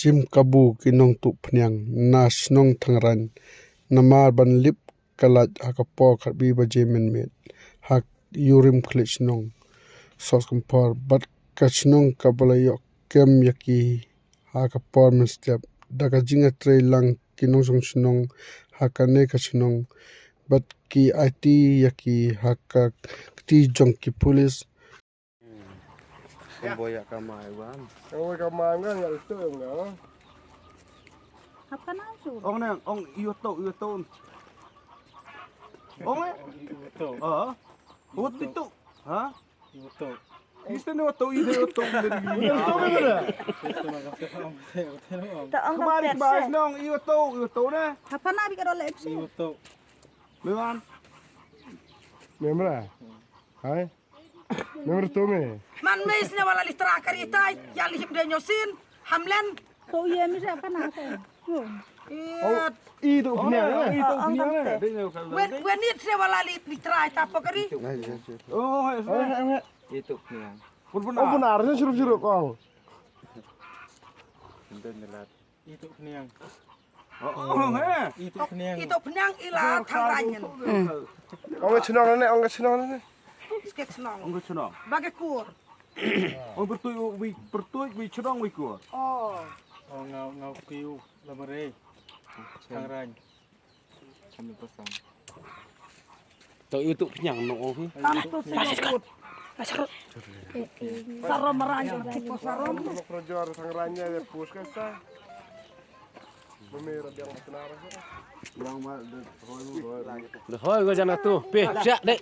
sim kabu kinong tu phnyang nas nong thangran namar ban lip kalat hakapo khatbi baje menmet hak yurim khlich nong sos kompor bat kachnong kabalayok kem yaki hakapo men step daga jinga trei lang kinong song chnong hakane kachnong bat ki IT yaki hakak ti jong ki police Boyak kamay wan. Ôi cái mà nó là tưởng nữa. Hấp cái nào rồi? Ông này, ông yêu tô. Ông ấy? Út tí tụ. Hả? Isa na to ide to Nó cái này. Tao ông Kemarin đang bahas đẹp nong iyo to na. hấp cái nào bị cái đó lép xí. Mewan. Memra. Hai. Memra tu me. Man mes ne wala litra karitai ya lihim de nyosin hamlen Cậu ye mới ra cái nào thôi. Oh, i tu punya Iya ni. to punya na. Dengar kalau. when it ne wala litra ta pokari Oh, hai. Itu punya. Pun Oh benar ni suruh kau. Itu punya. Oh, hai. Itu punya. itu penyang ila tangranyen Orang cenang ni, orang cenang ni. sketch nong Ông có chunong. bagai kur Ông bertuj wi chunong wi ko. oh Oh ngau kiu lamare. Tangrang. Kami pesan. Tao yêu tụ nhằng nộ chứ. tantu sikut sarom meranjang tipo sarom Kalau kerja tangranya dia push kan sah. Memera dia orang senar. Bang ma Được thôi, coi rằng là tu, bê, dạ đấy.